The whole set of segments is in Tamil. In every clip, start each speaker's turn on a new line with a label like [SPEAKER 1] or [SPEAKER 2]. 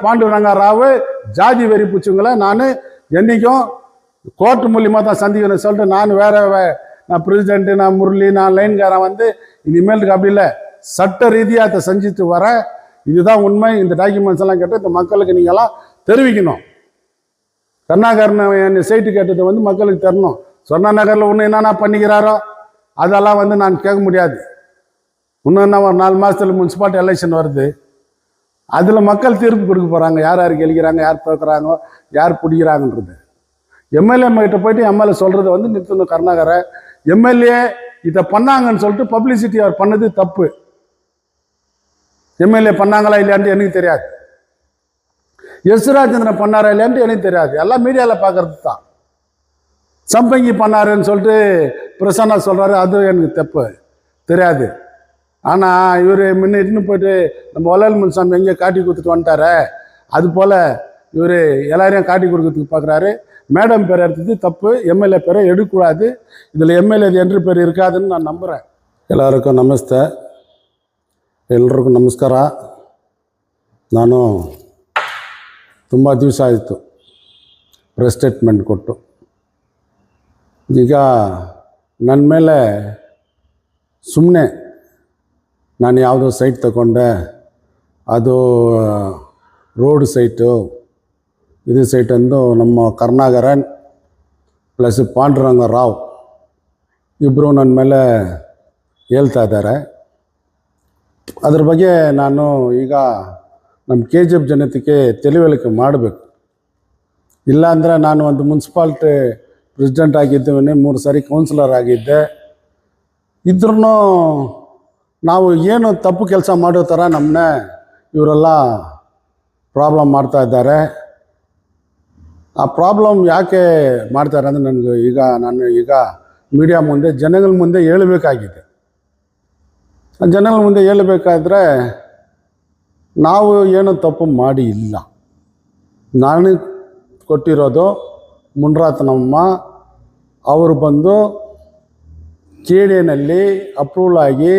[SPEAKER 1] பாண்டுரங்க ராவ் ஜாதி வெறி பூச்சிங்களை நான் என்றைக்கும் கோர்ட்டு மூலியமாக தான் சந்திக்கணும்னு சொல்லிட்டு நான் பிரசிடென்ட், நான் முரளி, நான் லைன்காரன் இனிமேலுக்கு அப்படி இல்லை, சட்ட ரீதியாக அதை செஞ்சுட்டு வர. இதுதான் உண்மை. இந்த டாக்குமெண்ட்ஸ் எல்லாம் கேட்டு இந்த மக்களுக்கு நீங்களாம் தெரிவிக்கணும். கருணாகரன் சைட்டு கேட்டது மக்களுக்கு தரணும். சொன்ன நகரில் இன்னும் என்னென்ன பண்ணிக்கிறாரோ அதெல்லாம் நான் கேட்க முடியாது. இன்னும் என்ன ஒரு 4 மாதத்தில் முனிசிபாலிட்டி எலெக்ஷன் வருது. அதில் மக்கள் தீர்ப்பு கொடுக்க போகிறாங்க. யார் யாருக்கு எழுக்கிறாங்க, யார் தோக்குறாங்க, யார் பிடிக்கிறாங்கன்றது. எம்எல்ஏ கிட்ட போயிட்டு எம்எல்ஏ சொல்கிறது நிறுத்தணும். கருணாகரன் எம்எல்ஏ இதை பண்ணாங்கன்னு சொல்லிட்டு பப்ளிசிட்டி அவர் பண்ணது தப்பு. எம்எல்ஏ பண்ணாங்களா இல்லையான்ட்டு எனக்கு தெரியாது. எஸ் ராஜேந்திரன் பண்ணாரா இல்லையான்ட்டு எனக்கு தெரியாது. எல்லாம் மீடியாவில் பார்க்கறது தான். சம்பங்கி பண்ணாருன்னு சொல்லிட்டு பிரசன்னா சொல்கிறாரு, அது எனக்கு தப்பு தெரியாது. ஆனால் இவர் முன்ன இன்னும் போய்ட்டு நம்ம வள்ளல் முன்சாமி எங்கேயோ காட்டி கொடுத்துட்டு வந்துட்டார, அது போல் இவர் எல்லாரையும் காட்டி கொடுக்கறதுக்கு பார்க்குறாரு. மேடம் பேர் எடுத்தது தப்பு, எம்எல்ஏ பேரை எடுக்கக்கூடாது. இதில் எம்எல்ஏ என்று பேர் இருக்காதுன்னு நான் நம்புகிறேன். ಎಲ್ಲರಿಗೂ ನಮಸ್ತೆ, ಎಲ್ರಿಗೂ ನಮಸ್ಕಾರ. ನಾನು ತುಂಬ ದಿವಸ ಆಯಿತು ಪ್ರೆಸ್ ಸ್ಟೇಟ್ಮೆಂಟ್ ಕೊಟ್ಟು. ಈಗ ನನ್ನ ಮೇಲೆ ಸುಮ್ಮನೆ ನಾನು ಯಾವುದೋ ಸೈಟ್ ತಗೊಂಡೆ, ಅದು ರೋಡ್ ಸೈಟು, ಇದು ಸೈಟ್ ಅಂದು ನಮ್ಮ ಕರುಣಾಕರನ್ ಪ್ಲಸ್ ಪಾಂಡುರಂಗ ರಾವ್ ಇಬ್ಬರು ನನ್ನ ಮೇಲೆ ಹೇಳ್ತಾ ಇದ್ದಾರೆ. ಅದ್ರ ಬಗ್ಗೆ ನಾನು ಈಗ ನಮ್ಮ KGF ಜನತೆಗೆ ತಿಳಿವಳಿಕೆ ಮಾಡಬೇಕು. ಇಲ್ಲಾಂದರೆ ನಾನು ಒಂದು ಮುನ್ಸಿಪಾಲ್ಟಿ ಪ್ರೆಸಿಡೆಂಟ್ ಆಗಿದ್ದೇನೆ, 3 ಸಾರಿ ಕೌನ್ಸಿಲರ್ ಆಗಿದ್ದೆ. ಇದ್ರೂ ನಾವು ಏನು ತಪ್ಪು ಕೆಲಸ ಮಾಡೋ ಥರ ನಮ್ಮನ್ನ ಇವರೆಲ್ಲ ಪ್ರಾಬ್ಲಮ್ ಮಾಡ್ತಾ ಇದ್ದಾರೆ. ಆ ಪ್ರಾಬ್ಲಮ್ ಯಾಕೆ ಮಾಡ್ತಾರೆ ಅಂದರೆ ನಾನು ಈಗ ಮೀಡಿಯಾ ಮುಂದೆ ಜನಗಳ ಮುಂದೆ ಹೇಳಬೇಕಾಗಿದೆ. ಜನಗಳ ಮುಂದೆ ಹೇಳಬೇಕಾದ್ರೆ ನಾವು ಏನು ತಪ್ಪು ಮಾಡಿ ಇಲ್ಲ. ನಾನು ಕೊಟ್ಟಿರೋದು ಮುನ್ರಾತನಮ್ಮ ಅವರು ಬಂದು KDAನಲ್ಲಿ ಅಪ್ರೂವಲ್ ಆಗಿ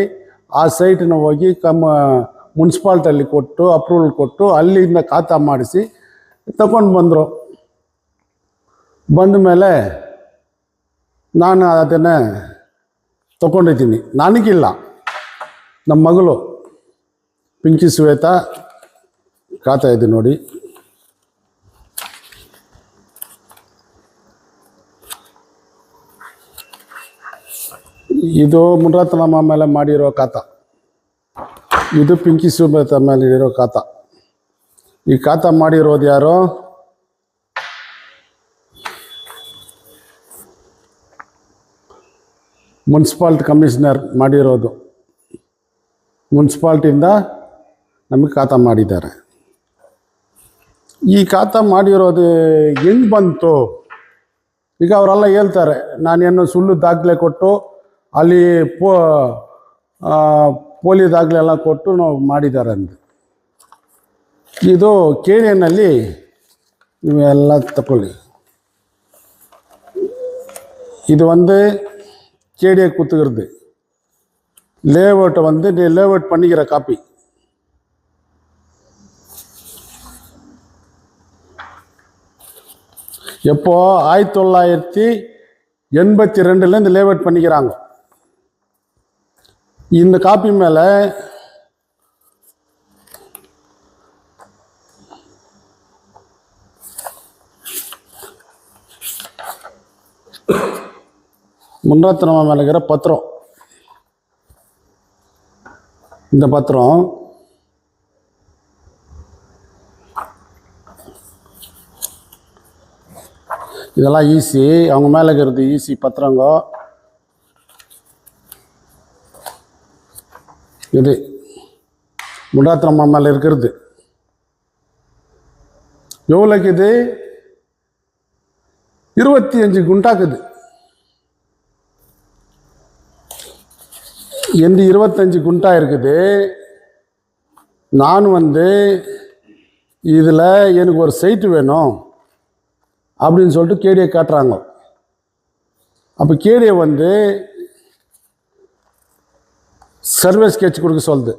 [SPEAKER 1] ಆ ಸೈಟನ್ನ ಹೋಗಿ ಮುನ್ಸಿಪಾಲ್ಟಿಯಲ್ಲಿ ಕೊಟ್ಟು ಅಪ್ರೂವಲ್ ಕೊಟ್ಟು ಅಲ್ಲಿಂದ ಖಾತಾ ಮಾಡಿಸಿ ತಗೊಂಡು ಬಂದರು. ಬಂದ ಮೇಲೆ ನಾನು ಅದನ್ನು ತಗೊಂಡಿದ್ದೀನಿ. ನನಗಿಲ್ಲ, ನಮ್ಮ ಮಗಳು ಪಿಂಕಿ ಶ್ವೇತಾ ಖಾತಾ ಇದೆ ನೋಡಿ. ಇದು ಮುನ್ರಾತನಮ್ಮ ಮೇಲೆ ಮಾಡಿರೋ ಖಾತಾ, ಇದು ಪಿಂಕಿ ಶ್ವೇತಾ ಮೇಲೆ ಇರೋ ಖಾತಾ. ಈ ಖಾತಾ ಮಾಡಿರೋದು ಯಾರು? ಮುನ್ಸಿಪಾಲ್ಟಿ ಕಮಿಷನರ್ ಮಾಡಿರೋದು. ಮುನ್ಸಿಪಾಲ್ಟಿಯಿಂದ ನಮಗೆ ಖಾತಾ ಮಾಡಿದ್ದಾರೆ. ಈ ಖಾತಾ ಮಾಡಿರೋದು ಹೆಂಗೆ ಬಂತು? ಈಗ ಅವರೆಲ್ಲ ಹೇಳ್ತಾರೆ ನಾನೇನು ಸುಳ್ಳು ದಾಖಲೆ ಕೊಟ್ಟು ಅಲ್ಲಿ ಪೋಲಿ ದಾಖಲೆ ಎಲ್ಲ ಕೊಟ್ಟು ನಾವು ಮಾಡಿದ್ದಾರೆ ಅಂತ. ಇದು KDAನಲ್ಲಿ ನೀವೆಲ್ಲ ತಗೊಳ್ಳಿ. இது KDA கொடுத்துக்கிறது. லேஅவுட்டை லேஅவுட் பண்ணிக்கிற காப்பி. எப்போ 1982 லேஅவுட் பண்ணிக்கிறாங்க. இந்த காப்பி மேலே முன்ராத்தனமா மேலே இருக்கிற பத்திரம். இந்த பத்திரம் இதெல்லாம் ஈசி, அவங்க மேலே இருக்கிறது ஈசி பத்திரங்க. இது முன்ராத்தனமா மேலே இருக்கிறது எவ்வளோக்கு? இது 25 குண்டாக்குது. எந்த 25 குண்டா இருக்குது. நான் இதில் எனக்கு ஒரு சைட்டு வேணும் அப்படின்னு சொல்லிட்டு KDA காட்டுறாங்க. அப்போ KDA சர்வே ஸ்கெட்ச் கொடுக்க சொல்லுது.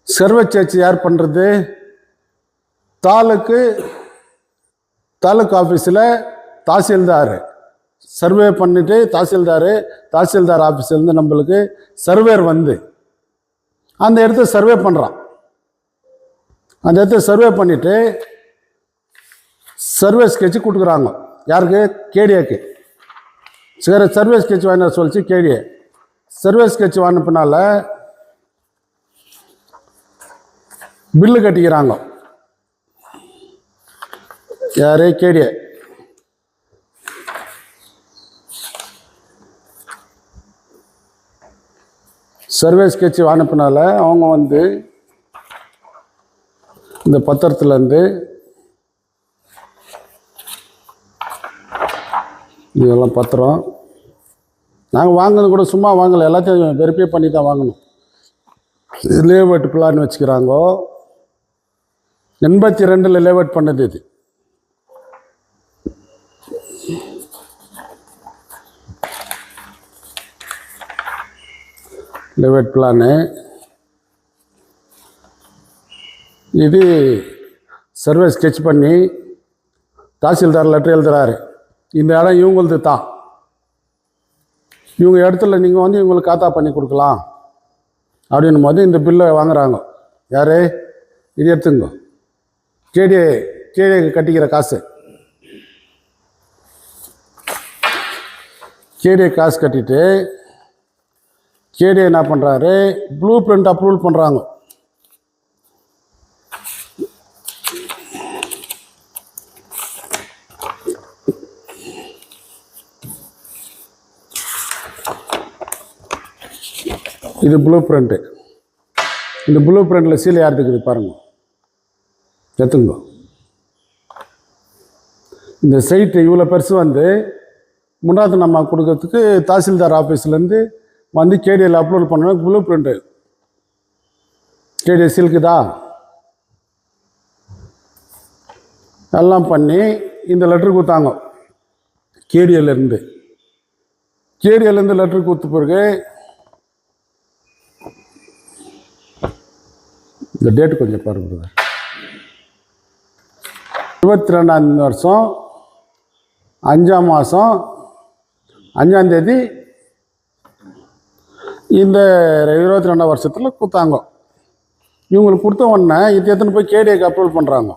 [SPEAKER 1] சர்வே ஸ்கெட்ச் யார் பண்ணுறது? தாலுக்கு ஆஃபீஸில் தாசில்தார் சர்வே பண்ணிவிட்டு தாசில்தார் ஆஃபீஸ்லேருந்து நம்மளுக்கு சர்வேர் வந்து அந்த இடத்த சர்வே பண்ணுறான். அந்த இடத்த சர்வே பண்ணிவிட்டு சர்வே ஸ்கெட்சு கொடுக்குறாங்க. யாருக்கு? கேடிஏக்கு. சரி, சர்வே ஸ்கெட்ச் வாங்கின சொல்லிச்சு கேடிஏ. சர்வே ஸ்கெட்ச் வாங்கினால பில்லு கட்டிக்கிறாங்க. யாரு? கேடிஏ. சர்வே ஸ்கெட்ச் அனுப்பினால அவங்க வந்து இந்த பத்திரத்துலேருந்து இதெல்லாம் பத்திரம் நாங்கள் வாங்கினது கூட சும்மா வாங்கலை, எல்லாத்தையும் வெரிஃபை பண்ணி தான் வாங்கணும். லேஅவுட் பிளான் வச்சுக்கிறாங்க. 82 லேஅவுட் பண்ணது இது. லேஅவுட் பிளானு இது சர்வே ஸ்கெட்ச் பண்ணி தாசில்தார் லெட்டர் எழுதுறாரு. இந்த இடம் இவங்களது தான், இவங்க இடத்துல நீங்கள் வந்து இவங்களுக்கு காத்தா பண்ணி கொடுக்கலாம் அப்படின்னும் போது இந்த பில்லை வாங்குறாங்க. யார்? இது எடுத்துங்க, கேடிஏ கட்டிக்கிற காசு. கேடிஏ காசு கட்டிட்டு கேடிஏ என்ன பண்ணுறாரு? ப்ளூ பிரிண்ட் அப்ரூவல் பண்ணுறாங்க. இது ப்ளூ பிரிண்ட்டு. இந்த ப்ளூ பிரிண்டில் சீல் யார் இருக்குது பாருங்க, எடுத்துங்க. இந்த சைட்டு இவ்வளோ பெருசு வந்து முன்னாடி நம்ம கொடுக்கறதுக்கு தாசில்தார் ஆஃபீஸ்லேருந்து வந்து கேடிஏல அப்லோட் பண்ணணும். ப்ளூ பிரிண்ட்டு கேடிஏ சீல்க்குதா எல்லாம் பண்ணி இந்த லெட்ரு கொடுத்தாங்க. கேடிஏலேருந்து லெட்ரு கொடுத்த பிறகு இந்த டேட்டு கொஞ்சம் பாருங்க. 22ஆம் வருஷம் 5ஆம் மாதம் 5ஆம் தேதி இந்த 22ஆம் வருஷத்தில் கொடுத்தாங்க. இவங்களுக்கு கொடுத்த உடனே இது எத்தனை போய் கேடிஏக்கு அப்ரூவல் பண்ணுறாங்க.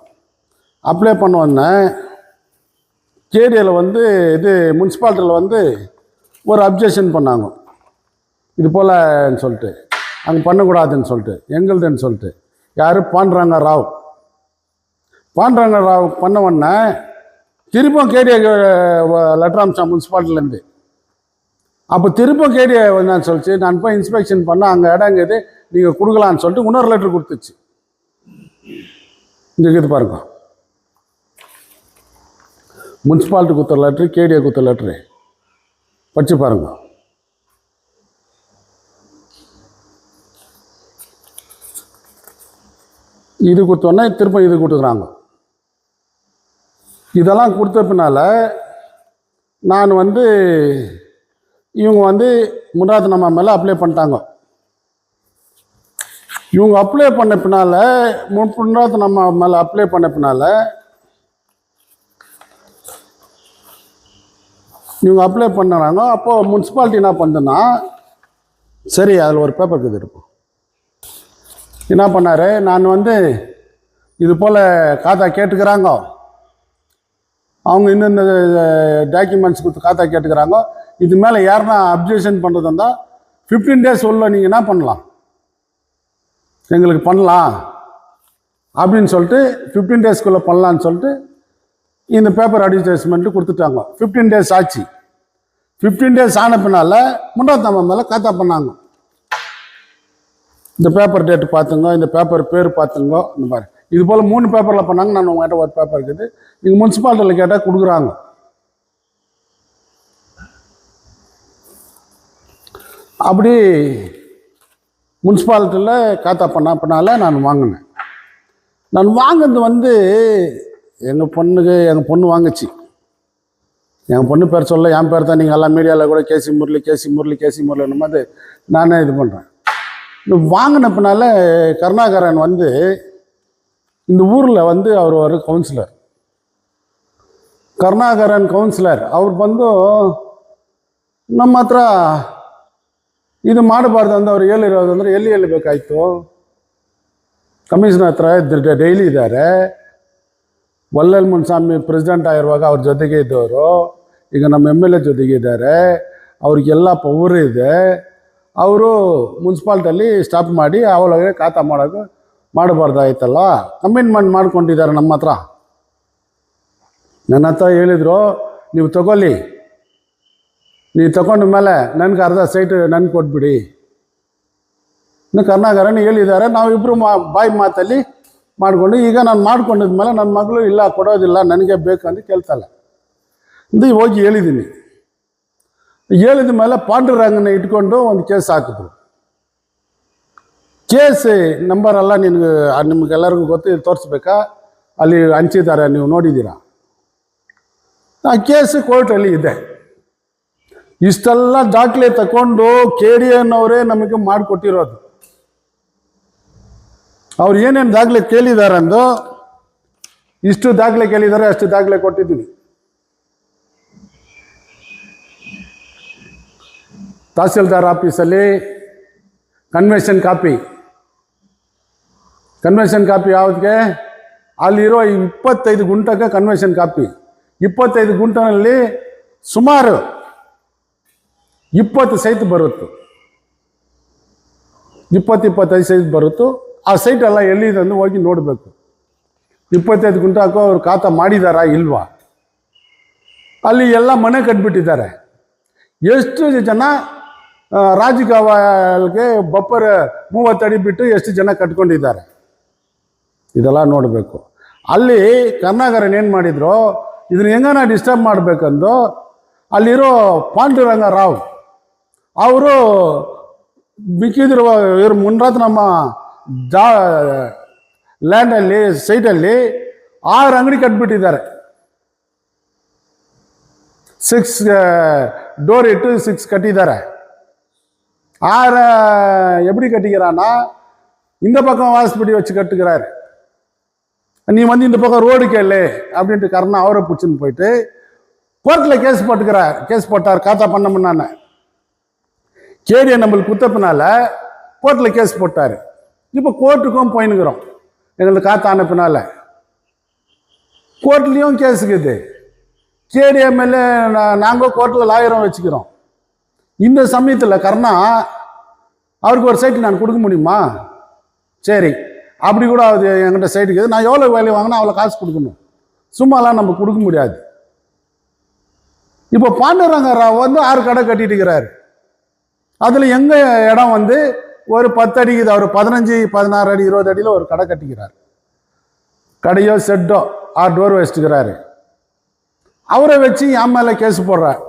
[SPEAKER 1] அப்ளை பண்ண உடனே கேடிஏவில் வந்து இது முனிசிபாலிட்டியில் வந்து ஒரு அப்ஜெக்ஷன் பண்ணாங்க. இது போலன்னு சொல்லிட்டு அங்கே பண்ணக்கூடாதுன்னு சொல்லிட்டு எங்களுதுன்னு சொல்லிட்டு. யார்? பாண்டுரங்க ராவ் பண்ண உடனே திருப்பம் கேடிஏ லெட்டர் அமிச்சா முனிசிபாலிட்டிலேருந்து. அப்போ திருப்பம் கேடிஏ என்னன்னு சொல்லிச்சு, நான் போய் இன்ஸ்பெக்ஷன் பண்ண அங்கே இடங்குது நீங்கள் கொடுக்கலான்னு சொல்லிட்டு இன்னொரு லெட்ரு கொடுத்துச்சு. இங்கே இது பாருங்க, முனிசிபாலிட்டி கொடுத்த லெட்ரு, கேடிஏ கொடுத்த லெட்ரு படிச்சு பாருங்க. இது கொடுத்தோன்னே திரும்ப இது கொடுத்துக்கிறாங்க. இதெல்லாம் கொடுத்த பின்னால் நான் வந்து இவங்க வந்து முன்னாடி நம்ம மேலே அப்ளை பண்ணிட்டாங்க. இவங்க அப்ளை பண்ண பின்னால் முன்னாடி நம்ம மேலே அப்ளை பண்ண பின்னால் இவங்க அப்ளை பண்ணுறாங்க. அப்போது முனிசிபாலிட்டி என்ன பண்ணுதுன்னா, சரி அதில் ஒரு பேப்பர் இது இருக்கும். என்ன பண்ணார்? நான் வந்து இது போல் காத்தா கேட்டுக்கிறாங்க, அவங்க இந்தந்த டாக்குமெண்ட்ஸ் கொடுத்து காத்தா கேட்டுக்கிறாங்க, இது மேலே யாருன்னா அப்ஜெக்ஷன் பண்ணுறது இருந்தால் 15 days உள்ள நீங்கள் என்ன பண்ணலாம், எங்களுக்கு பண்ணலாம் அப்படின்னு சொல்லிட்டு 15 daysக்குள்ளே பண்ணலான்னு சொல்லிட்டு இந்த பேப்பர் அட்வர்டைஸ்மெண்ட்டு கொடுத்துட்டாங்க. 15 days ஆச்சு. 15 days ஆன பின்னால் முன்னாடி நம்ம மேலே காத்தா பண்ணாங்க. இந்த பேப்பர் டேட்டு பார்த்துங்க, இந்த பேப்பர் பேர் பார்த்துங்க. இந்த மாதிரி இது போல் 3 பேப்பரில் பண்ணாங்க. நான் உங்கள்கிட்ட ஒரு பேப்பர் இருக்குது, நீங்கள் முனிசிபாலிட்டியில் கேட்டால் கொடுக்குறாங்க. அப்படி முனிசிபாலிட்டியில் காத்தா பண்ணால நான் வாங்கினேன். நான் வாங்கினது வந்து எங்கள் பொண்ணு வாங்குச்சு. எங்கள் பொண்ணு பேர் சொல்ல, என் பேர் தான். நீங்கள் எல்லாம் மீடியாவில் கூட கேசி முரளி மாதிரி நானே இது பண்ணுறேன். வாங்கின பின்னால் கருணாகரன் வந்து இந்த ஊரில் வந்து அவர் ஒரு கவுன்சிலர், ಕರುಣಾಕರನ್ ಕೌನ್ಸಿಲರ್. ಅವ್ರು ಬಂದು ನಮ್ಮ ಹತ್ರ ಇದು ಮಾಡಬಾರ್ದು ಅಂತ ಅವ್ರು ಹೇಳಿರೋದಂದ್ರೆ ಎಲ್ಲಿ ಹೇಳಬೇಕಾಯ್ತು? ಕಮಿಷನರ್ ಹತ್ರ ಡೈಲಿ ಇದ್ದಾರೆ. ವಲ್ಲಲ್ ಮುನ್ಸ್ವಾಮಿ ಪ್ರೆಸಿಡೆಂಟ್ ಆಗಿರುವಾಗ ಅವ್ರ ಜೊತೆಗೆ ಇದ್ದವರು, ಈಗ ನಮ್ಮ MLA ಜೊತೆಗೆ ಇದ್ದಾರೆ. ಅವ್ರಿಗೆಲ್ಲ ಪವರ್ ಇದೆ. ಅವರು ಮುನ್ಸಿಪಾಲ್ಟಿಯಲ್ಲಿ ಸ್ಟಾಪ್ ಮಾಡಿ ಅವಳಗೆ ಖಾತಾ ಮಾಡಬಾರ್ದಾಯ್ತಲ್ಲ, ಕಮಿಟ್ಮೆಂಟ್ ಮಾಡ್ಕೊಂಡಿದ್ದಾರೆ ನಮ್ಮ ಹತ್ರ. ನನ್ನ ಹತ್ರ ಹೇಳಿದರು, ನೀವು ತಗೊಳ್ಳಿ, ನೀವು ತಗೊಂಡ ಮೇಲೆ ನನಗೆ ಅರ್ಧ ಸೈಟ್ ನನಗೆ ಕೊಟ್ಬಿಡಿ. ಇನ್ನು ಕರುಣಾಕರನ್ ಹೇಳಿದ್ದಾರೆ. ನಾವಿಬ್ಬರು ಬಾಯಿ ಮಾತಲ್ಲಿ ಮಾಡಿಕೊಂಡು, ಈಗ ನಾನು ಮಾಡ್ಕೊಂಡಿದ್ಮೇಲೆ ನನ್ನ ಮಗಳು ಇಲ್ಲ ಕೊಡೋದಿಲ್ಲ ನನಗೆ ಬೇಕು ಅಂತ ಕೇಳ್ತಾಳೆ ಅಂತ ಹೋಗಿ ಹೇಳಿದ್ದೀನಿ. ಹೇಳಿದ ಮೇಲೆ ಪಾಂಡುರಂಗನ ಇಟ್ಕೊಂಡು ಒಂದು ಕೇಸ್ ಹಾಕಿದ್ರು. ಕೇಸ್ ನಂಬರ್ ಎಲ್ಲ ನಿಮ್ಗೆಲ್ಲರಿಗೂ ಗೊತ್ತು, ತೋರಿಸ್ಬೇಕಾ? ಅಲ್ಲಿ ಹಂಚಿದ್ದಾರೆ, ನೀವು ನೋಡಿದ್ದೀರಾ. ಆ ಕೇಸ್ ಕೋರ್ಟಲ್ಲಿ ಇದೆ. ಇಷ್ಟೆಲ್ಲ ದಾಖಲೆ ತಗೊಂಡು KDN ಅವರೇ ನಮಗೆ ಮಾಡಿಕೊಟ್ಟಿರೋದು. ಅವ್ರು ಏನೇನು ದಾಖಲೆ ಕೇಳಿದಾರಂದು, ಇಷ್ಟು ದಾಖಲೆ ಕೇಳಿದ್ದಾರೆ, ಅಷ್ಟು ದಾಖಲೆ ಕೊಟ್ಟಿದ್ದೀನಿ. ತಹಸೀಲ್ದಾರ್ ಆಫೀಸಲ್ಲಿ ಕನ್ವೆನ್ಷನ್ ಕಾಪಿ ಯಾವುದಕ್ಕೆ? ಅಲ್ಲಿರೋ 25 ಗುಂಟಕ್ಕೆ ಕನ್ವೆನ್ಷನ್ ಕಾಪಿ. 25 ಗುಂಟನಲ್ಲಿ ಸುಮಾರು 20 ಸೈಟ್ ಬರುತ್ತೆ, 20-25 ಸೈಟ್ ಬರುತ್ತೆ. ಆ ಸೈಟ್ ಎಲ್ಲ ಎಲ್ಲಿದೆ ಅಂತ ಹೋಗಿ ನೋಡಬೇಕು. 25 ಗುಂಟಕ್ಕೂ ಅವ್ರು ಖಾತಾ ಮಾಡಿದಾರಾ ಇಲ್ವಾ? ಅಲ್ಲಿ ಎಲ್ಲ ಮನೆ ಕಟ್ಬಿಟ್ಟಿದ್ದಾರೆ. ಎಷ್ಟು ಜನ ರಾಜಕಾವಲ್ಗೆ ಬಪ್ಪರ್ 30 ಅಡಿ ಬಿಟ್ಟು ಎಷ್ಟು ಜನ ಕಟ್ಕೊಂಡಿದ್ದಾರೆ, ಇದೆಲ್ಲ ನೋಡಬೇಕು. ಅಲ್ಲಿ ಕರುಣಾಕರನ್ ಏನು ಮಾಡಿದ್ರು, ಇದನ್ನ ಹೆಂಗನ ಡಿಸ್ಟರ್ಬ್ ಮಾಡಬೇಕಂದು ಅಲ್ಲಿರೋ ಪಾಂಡುರಂಗ ರಾವ್ ಅವರು ಮಿಕ್ಕಿದಿರುವ ಇವರು ಮುನ್ರಾತ್ ನಮ್ಮ ಲ್ಯಾಂಡಲ್ಲಿ ಸೈಟಲ್ಲಿ 6 ಅಂಗಡಿ ಕಟ್ಬಿಟ್ಟಿದ್ದಾರೆ. 6 ಡೋರ್ ಇಟ್ಟು 6 கட்டிದ್ದಾರೆ. 6 எப்படி கட்டிக்கிறான்னா, இந்த பக்கம் வாசப்படி வச்சு கட்டுக்கிறாரு. நீ வந்து இந்த பக்கம் ரோடு கேளு அப்படின்ட்டு கருணா அவரை பிடிச்சின்னு போயிட்டு கோர்ட்டில் கேஸ் போட்டார். காத்தா பண்ண முன்னான KDN நம்மளுக்கு குத்தப்பினால கோர்ட்டில் கேஸ் போட்டார். இப்போ கோர்ட்டுக்கும் போயின்னுக்கிறோம். எங்களுக்கு காத்தா அனுப்பினால கோர்ட்லேயும் கேஸுக்குது. KDN மேலே நாங்கள் கோர்ட்டில் லாயரும் வச்சுக்கிறோம். இந்த சமயத்தில் கருணா அவருக்கு ஒரு சைட்டு நான் கொடுக்க முடியுமா? சரி, அப்படி கூட அது என்கிட்ட சைட்டுக்கு நான் எவ்வளோ வேலையை வாங்கினா அவ்வளோ காசு கொடுக்கணும். சும்மாலாம் நம்ம கொடுக்க முடியாது. இப்போ பாண்டுரங்க ராவ் வந்து 6 கடை கட்டிட்டு இருக்கிறாரு. அதில் எங்கள் இடம் வந்து ஒரு 10 அடிக்குது. அவர் 15, 16 அடி 20 அடியில் ஒரு கடை கட்டிக்கிறார். கடையோ செட்டோ 6 டோர் வச்சுட்டுக்கிறாரு. அவரை வச்சு என் மேலே கேஸ் போடுறார்.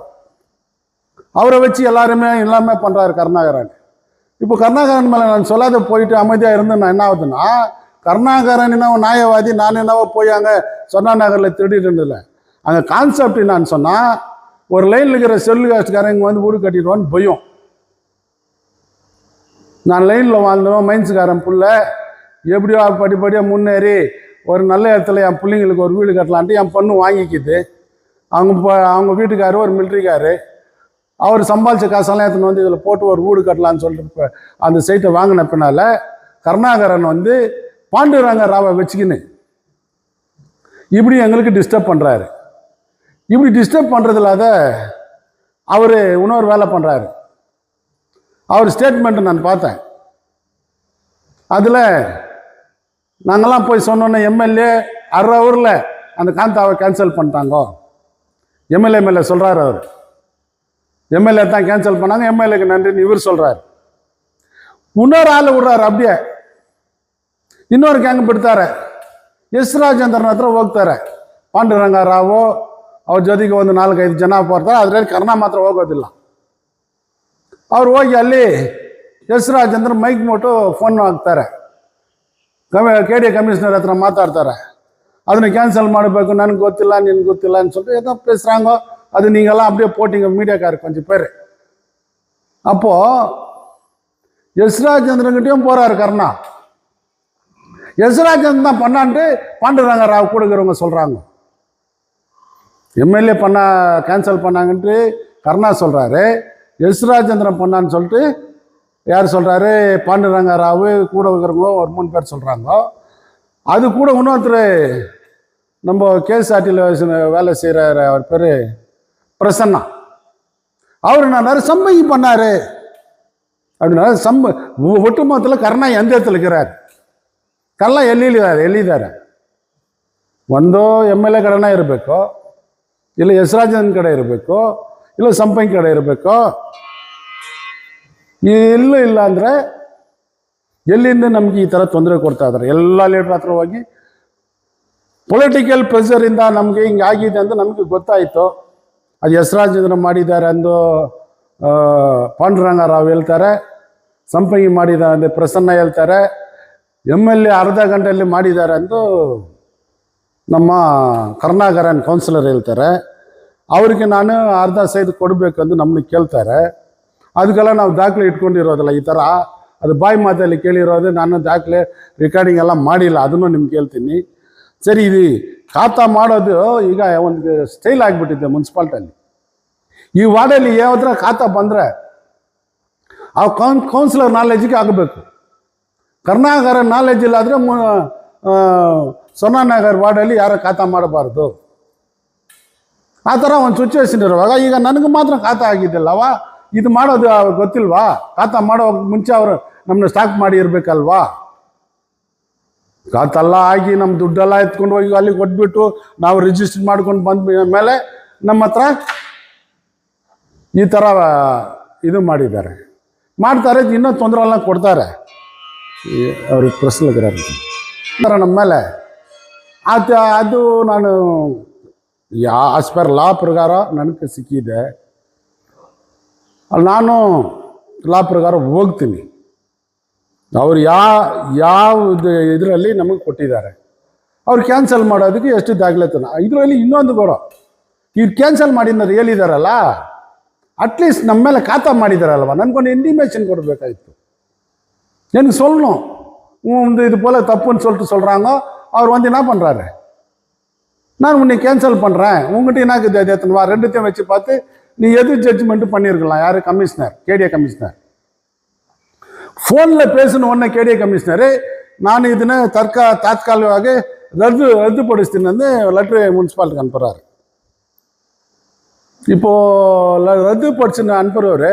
[SPEAKER 1] அவரை வச்சு எல்லாமே பண்ணுறாரு கருணாகரன். இப்போ கருணாகரன் மேலே நான் சொல்லாத போயிட்டு அமைதியாக இருந்து நான் என்ன ஆகுதுன்னா, கருணாகரன் என்ன நியாயவாதி, நான் என்னவோ போய் அங்கே சொன்னா நகரில் திருடிட்டு இருந்ததில்ல. அங்கே கான்செப்ட் என்னான்னு சொன்னால், ஒரு லைனில் இருக்கிற செல்லு காசுக்காரன் இங்கே வந்து வீடு கட்டிடுவான்னு பயம். நான் லைனில் வாழ்ந்தவன் மைன்ஸுக்காரன் புள்ள எப்படியோ படிப்படியாக முன்னேறி ஒரு நல்ல இடத்துல என் பிள்ளைங்களுக்கு ஒரு வீடு கட்டலான்ட்டு என் பொண்ணு வாங்கிக்கிது. அவங்க வீட்டுக்காரு ஒரு மிலிட்ரிக்காரு. அவர் சம்பாதிச்ச காசெல்லாம் எடுத்துன்னு வந்து இதில் போட்டு ஒரு வீடு கட்டலான்னு சொல்லிட்டு அந்த சைட்டை வாங்கின பின்னால் கருணாகரன் வந்து பாண்டுரங்க ராவை வச்சுக்கின்னு இப்படி எங்களுக்கு டிஸ்டர்ப் பண்ணுறாரு. இப்படி டிஸ்டர்ப் பண்ணுறது இல்லாத அவர் இன்னொரு வேலை பண்ணுறாரு. அவர் ஸ்டேட்மெண்ட்டு நான் பார்த்தேன். அதில் நாங்கள்லாம் போய் சொன்னோன்னே MLA 1/2 ஹவரில் அந்த காந்தாவை கேன்சல் பண்ணிட்டாங்க. MLA மேலே சொல்கிறார். அவர் MLA தான் கேன்சல் பண்ணாங்க, MLAக்கு நன்றின்னு இவர் சொல்கிறார். இன்னொரு ஆள் விடுறாரு. அப்படியே ಇನ್ನೊರು ಗ್ಯಾಂಗ್ ಬಿಡ್ತಾರೆ. ಎಸ್ ರಾಜೇಂದ್ರನ ಹತ್ರ ಹೋಗ್ತಾರೆ. ಪಾಂಡುರಂಗ ರಾವು ಅವ್ರ ಜೊತೆಗೆ ಒಂದು 4-5 ಜನ ಬರ್ತಾರೆ. ಅದರಲ್ಲಿ ಕರ್ನಾ ಮಾತ್ರ ಹೋಗೋದಿಲ್ಲ. ಅವ್ರು ಹೋಗಿ ಅಲ್ಲಿ ಎಸ್ ರಾಜೇಂದ್ರ ಮೈಕ್ ಮುಟ್ಟು ಫೋನ್ ಹಾಕ್ತಾರೆ. KD ಕಮಿಷನರ್ ಹತ್ರ ಮಾತಾಡ್ತಾರೆ. ಅದನ್ನು ಕ್ಯಾನ್ಸಲ್ ಮಾಡಬೇಕು, ನನಗೆ ಗೊತ್ತಿಲ್ಲ, ನಿನ್ಗೆ ಗೊತ್ತಿಲ್ಲ ಅಂತ சொல்லிட்டு ஏதோ பேசுகிறாங்க. அது நீங்கள்லாம் அப்படியே போட்டிங்க, மீடியாக்காரர் கொஞ்சம் பேர். அப்போது எஸ் ராஜேந்திரன்கிட்டையும் போகிறாரு கருணா. எஸ்ராஜன் தான் பண்ணான்ட்டு பாண்டுரங்க ராவ் கூட இருக்கிறவங்க சொல்கிறாங்க. எம்எல்ஏ கேன்சல் பண்ணாங்கன்ட்டு கருணா சொல்கிறாரு. எஸ்ராஜேந்திரன் பண்ணான்னு சொல்லிட்டு யார் சொல்கிறாரு? பாண்டுரங்க ராவு கூட இருக்கிறவங்க ஒரு 3 பேர் சொல்கிறாங்க. அது கூட இன்னொருத்தர் நம்ம கேஎஸ்ஆர்டியில் வேலை செய்கிறார், அவர் பேர் பிரசன்னா. அவர் என்ன சம்பங்கி பண்ணார் அப்படின்னா ஒட்டுமொத்தத்தில் கருணா எந்த இடத்துல இருக்கிறார்? ಕಲ್ಲ ಎಲ್ಲಿದ್ದಾರೆ ಒಂದೋ ಎಮ್ ಎಲ್ ಎ ಕಡೆನೇ ಇರಬೇಕು, ಇಲ್ಲ ಯಶರಾಜನ್ ಕಡೆ ಇರಬೇಕು, ಇಲ್ಲ ಸಂಪಂಗಿ ಕಡೆ ಇರಬೇಕು. ಎಲ್ಲೂ ಇಲ್ಲ ಅಂದರೆ ಎಲ್ಲಿಂದ ನಮಗೆ ಈ ಥರ ತೊಂದರೆ ಕೊಡ್ತಾ ಇದ್ದಾರೆ? ಎಲ್ಲ ಲೀಡರ್ ಹತ್ರ ಹೋಗಿ ಪೊಲಿಟಿಕಲ್ ಪ್ರೆಷರಿಂದ ನಮಗೆ ಹಿಂಗೆ ಆಗಿದೆ ಅಂತ ನಮಗೆ ಗೊತ್ತಾಯಿತು. ಅದು ಯಶರಾಜೇಂದ್ರ ಮಾಡಿದ್ದಾರೆ ಅಂದು ಪಾಂಡುರಂಗ ರಾವ್ ಹೇಳ್ತಾರೆ, ಸಂಪಂಗಿ ಮಾಡಿದ್ದಾರೆ ಅಂದರೆ ಪ್ರಸನ್ನ ಹೇಳ್ತಾರೆ, ಎಮ್.ಎಲ್.ಎ ಅರ್ಧ ಗಂಟೆಯಲ್ಲಿ ಮಾಡಿದ್ದಾರೆ ಎಂದು ನಮ್ಮ ಕರುಣಾಕರನ್ ಕೌನ್ಸಿಲರ್ ಹೇಳ್ತಾರೆ. ಅವರಿಗೆ ನಾನು ಅರ್ಧ ಸೈದು ಕೊಡಬೇಕಂದು ನಮ್ಮನ್ನ ಕೇಳ್ತಾರೆ. ಅದಕ್ಕೆಲ್ಲ ನಾವು ದಾಖಲೆ ಇಟ್ಕೊಂಡಿರೋದಿಲ್ಲ. ಈ ಥರ ಅದು ಬಾಯಿ ಮಾತಲ್ಲಿ ಕೇಳಿರೋದು, ನಾನು ದಾಖಲೆ ರೆಕಾರ್ಡಿಂಗ್ ಎಲ್ಲ ಮಾಡಿಲ್ಲ. ಅದನ್ನು ನಿಮ್ಗೆ ಹೇಳ್ತೀನಿ. ಸರಿ, ಇದು ಖಾತಾ ಮಾಡೋದು ಈಗ ಒಂದು ಸ್ಟೈಲ್ ಆಗಿಬಿಟ್ಟಿದೆ ಮುನ್ಸಿಪಾಲ್ಟಲ್ಲಿ. ಈ ವಾರ್ಡಲ್ಲಿ ಯಾವ್ದ್ರ ಖಾತಾ ಬಂದರೆ ಆ ಕೌನ್ಸಿಲರ್ ನಾಲೆಜಿಗೆ ಆಗಬೇಕು. ಕರುಣಾಕರ ನಾಲೆಜ್ ಇಲ್ಲ ಆದರೆ ಸೋನಾನಗರ್ ವಾರ್ಡಲ್ಲಿ ಯಾರು ಖಾತಾ ಮಾಡಬಾರ್ದು. ಆ ಥರ ಒಂದು ಸಿಚುವೇಶನ್ ಇರುವಾಗ ಈಗ ನನಗೆ ಮಾತ್ರ ಖಾತಾ ಆಗಿದ್ದಲ್ಲವ, ಇದು ಮಾಡೋದು ಗೊತ್ತಿಲ್ವಾ? ಖಾತಾ ಮಾಡೋ ಮುಂಚೆ ಅವರು ನಮ್ಮನ್ನ ಸ್ಟಾಕ್ ಮಾಡಿ ಇರಬೇಕಲ್ವಾ? ಖಾತೆಲ್ಲ ಆಗಿ ನಮ್ಮ ದುಡ್ಡೆಲ್ಲ ಎತ್ಕೊಂಡು ಹೋಗಿ ಅಲ್ಲಿ ಕೊಟ್ಬಿಟ್ಟು ನಾವು ರಿಜಿಸ್ಟರ್ ಮಾಡ್ಕೊಂಡು ಬಂದ ಮೇಲೆ ನಮ್ಮ ಹತ್ರ ಈ ಥರ ಇದು ಮಾಡ್ತಾರೆ. ಇನ್ನೂ ತೊಂದರೆ ಎಲ್ಲ ಕೊಡ್ತಾರೆ ಅವ್ರಿಗೆ ಪ್ರಶ್ನೆಗಿರ ನಮ್ಮ ಮೇಲೆ. ಅದು ನಾನು ಆಸ್ ಪರ್ ಲಾ ಪ್ರಕಾರ ನನಗೆ ಸಿಕ್ಕಿದೆ. ನಾನು ಲಾ ಪ್ರಕಾರ ಹೋಗ್ತೀನಿ. ಅವ್ರು ಯಾವ ಇದರಲ್ಲಿ ನಮಗೆ ಕೊಟ್ಟಿದ್ದಾರೆ. ಅವ್ರು ಕ್ಯಾನ್ಸಲ್ ಮಾಡೋದಕ್ಕೆ ಎಷ್ಟು ದಾಖಲೆತನ ಇದರಲ್ಲಿ. ಇನ್ನೊಂದು ಬರೋ ಇವ್ರು ಕ್ಯಾನ್ಸಲ್ ಮಾಡಿದ್ದಾರೆ ಹೇಳಿದಾರಲ್ಲ, ಅಟ್ಲೀಸ್ಟ್ ನಮ್ಮ ಮೇಲೆ ಖಾತಾ ಮಾಡಿದಾರಲ್ವ, ನನಗೊಂದು ಇಂಟಿಮೇಷನ್ ಕೊಡಬೇಕಾಯ್ತು. எனக்கு சொல்லணும், இது போல் தப்புன்னு சொல்லிட்டு சொல்கிறாங்க. அவர் வந்து என்ன பண்ணுறாரு, நான் உன்னை கேன்சல் பண்ணுறேன், உங்கள்கிட்ட எனக்கு எத்தனை வா, ரெண்டுத்தையும் வச்சு பார்த்து நீ எது ஜட்ஜ்மெண்ட்டு பண்ணியிருக்கலாம். யார்? Commissioner, KDA commissioner. ஃபோனில் பேசணும் ஒன்று கேடிஏ கமிஷனரு, நான் இதுன்னு தாத்காலிகமாக ரத்துப்படுத்தின்னு வந்து லெட்ரு முனிசிபாலிட்டிக்கு அனுப்புகிறாரு. இப்போது ரத்துப்படுத்தின்னு அனுப்புகிறவர்